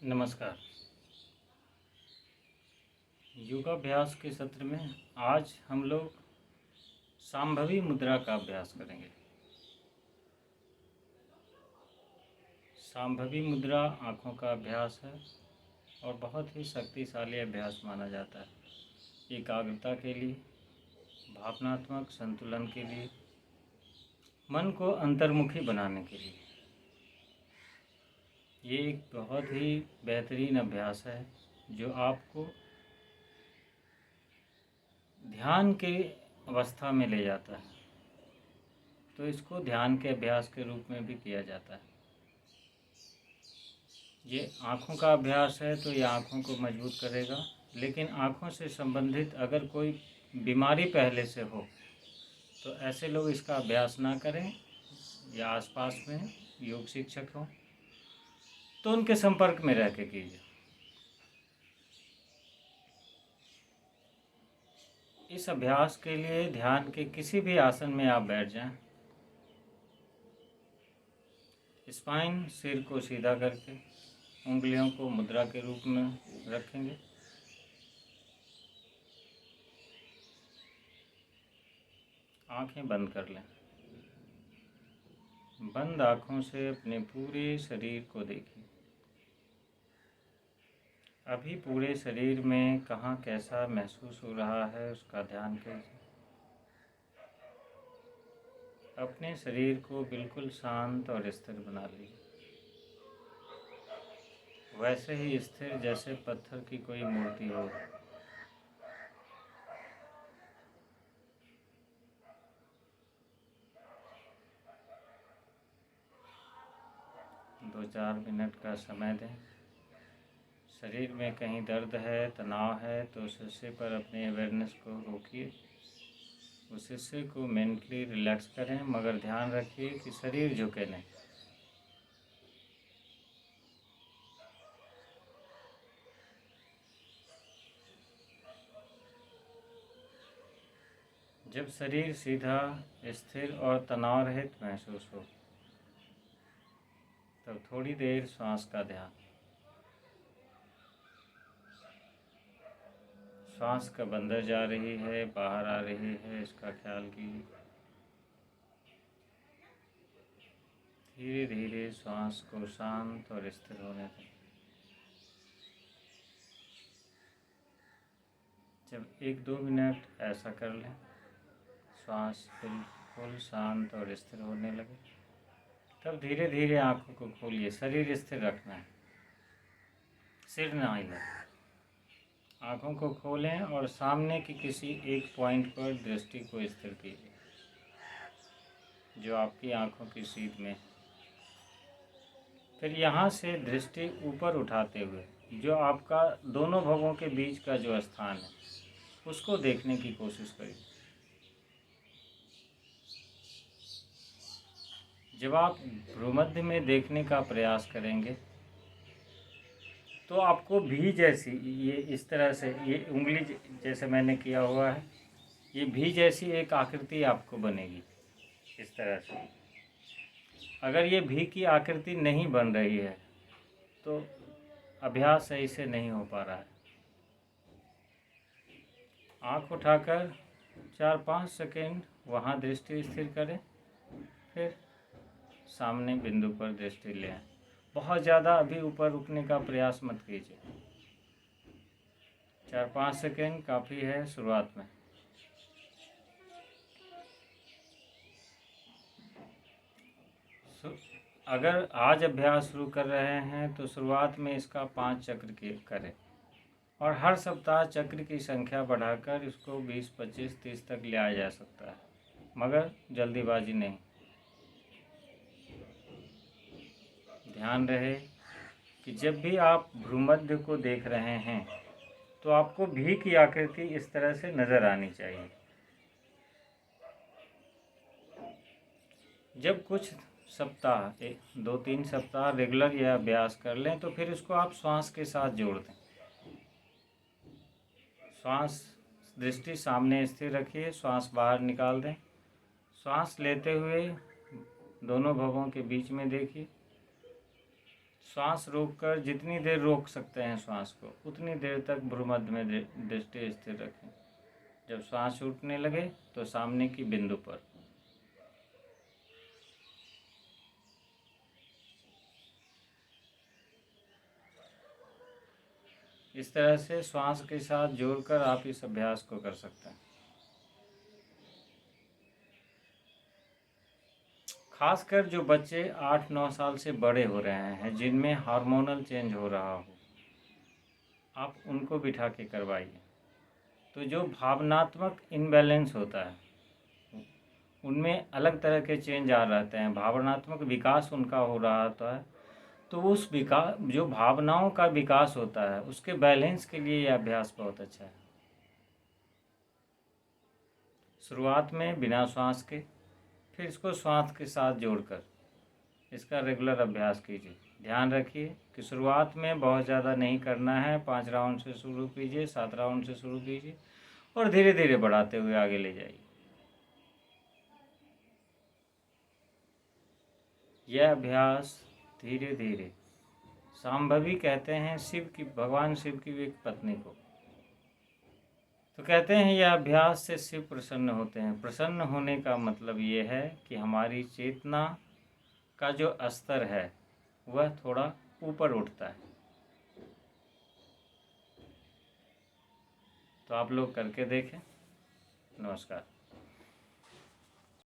नमस्कार। योगाभ्यास के सत्र में आज हम लोग सांभवी मुद्रा का अभ्यास करेंगे। सांभवी मुद्रा आँखों का अभ्यास है और बहुत ही शक्तिशाली अभ्यास माना जाता है। एकाग्रता के लिए, भावनात्मक संतुलन के लिए, मन को अंतर्मुखी बनाने के लिए ये एक बहुत ही बेहतरीन अभ्यास है जो आपको ध्यान के अवस्था में ले जाता है। तो इसको ध्यान के अभ्यास के रूप में भी किया जाता है। ये आँखों का अभ्यास है तो ये आँखों को मजबूत करेगा, लेकिन आँखों से संबंधित अगर कोई बीमारी पहले से हो तो ऐसे लोग इसका अभ्यास ना करें, या आसपास में योग शिक्षक हों तो उनके संपर्क में रह के कीजिए। इस अभ्यास के लिए ध्यान के किसी भी आसन में आप बैठ जाएं। स्पाइन, सिर को सीधा करके उंगलियों को मुद्रा के रूप में रखेंगे। आंखें बंद कर लें। बंद आँखों से अपने पूरे शरीर को देखिए। अभी पूरे शरीर में कहाँ कैसा महसूस हो रहा है उसका ध्यान कीजिए। अपने शरीर को बिल्कुल शांत और स्थिर बना लीजिए, वैसे ही स्थिर जैसे पत्थर की कोई मूर्ति हो। दो चार मिनट का समय दें। शरीर में कहीं दर्द है, तनाव है तो उस हिस्से पर अपने अवेयरनेस को रोकिए, उस हिस्से को मेंटली रिलैक्स करें, मगर ध्यान रखिए कि शरीर झुके नहीं। जब शरीर सीधा, स्थिर और तनाव रहित महसूस हो तब थोड़ी देर श्वास का ध्यान। श्वास कब अंदर जा रही है, बाहर आ रही है, इसका ख्याल कीजिए। धीरे धीरे श्वास को शांत और स्थिर होने दें। जब 1-2 मिनट ऐसा कर लें, श्वास बिल्कुल शांत और स्थिर होने लगे, तब धीरे धीरे आँखों को खोलिए। शरीर स्थिर रखना है, सिर ना हिलाएं। आँखों को खोलें और सामने की किसी एक पॉइंट पर दृष्टि को स्थिर कीजिए जो आपकी आँखों की सीध में है। फिर यहाँ से दृष्टि ऊपर उठाते हुए जो आपका दोनों भवों के बीच का जो स्थान है उसको देखने की कोशिश करिए। जब आप भ्रूमध्य में देखने का प्रयास करेंगे तो आपको भी जैसी, ये इस तरह से, ये उंगली जैसे मैंने किया हुआ है, ये भी जैसी एक आकृति आपको बनेगी इस तरह से। अगर ये भी की आकृति नहीं बन रही है तो अभ्यास सही से नहीं हो पा रहा है। आँख उठाकर 4-5 सेकेंड वहाँ दृष्टि स्थिर करें, फिर सामने बिंदु पर दृष्टि ले आएं। बहुत ज़्यादा अभी ऊपर उठने का प्रयास मत कीजिए। 4-5 सेकेंड काफ़ी है शुरुआत में। अगर आज अभ्यास शुरू कर रहे हैं तो शुरुआत में इसका 5 चक्र करें और हर सप्ताह चक्र की संख्या बढ़ाकर इसको 20, 25, 30 तक ले आया जा सकता है, मगर जल्दीबाजी नहीं। ध्यान रहे कि जब भी आप भ्रूमध्य को देख रहे हैं तो आपको भी की आकृति इस तरह से नज़र आनी चाहिए। जब कुछ सप्ताह, 2-3 सप्ताह रेगुलर यह अभ्यास कर लें तो फिर इसको आप श्वास के साथ जोड़ दें। श्वास, दृष्टि सामने स्थिर रखिए, श्वास बाहर निकाल दें। श्वास लेते हुए दोनों भवों के बीच में देखिए, श्वास रोककर जितनी देर रोक सकते हैं श्वास को उतनी देर तक भ्रूमध्य में दृष्टि स्थिर रखें। जब श्वास छूटने लगे तो सामने की बिंदु पर। इस तरह से श्वास के साथ जोड़कर आप इस अभ्यास को कर सकते हैं। खासकर जो बच्चे 8-9 साल से बड़े हो रहे हैं, जिनमें हार्मोनल चेंज हो रहा हो, आप उनको बिठा के करवाइए। तो जो भावनात्मक इनबैलेंस होता है उनमें अलग तरह के चेंज आ रहते हैं, भावनात्मक विकास उनका हो रहा होता है। तो उस विकास, जो भावनाओं का विकास होता है, उसके बैलेंस के लिए यह अभ्यास बहुत अच्छा है। शुरुआत में बिना श्वास के, फिर इसको श्वास के साथ जोड़कर इसका रेगुलर अभ्यास कीजिए। ध्यान रखिए कि शुरुआत में बहुत ज़्यादा नहीं करना है। 5 राउंड से शुरू कीजिए, 7 राउंड से शुरू कीजिए और धीरे धीरे बढ़ाते हुए आगे ले जाइए। यह अभ्यास धीरे धीरे, शांभवी कहते हैं भगवान शिव की एक पत्नी को, तो कहते हैं यह अभ्यास से शिव प्रसन्न होते हैं। प्रसन्न होने का मतलब ये है कि हमारी चेतना का जो स्तर है वह थोड़ा ऊपर उठता है। तो आप लोग करके देखें। नमस्कार।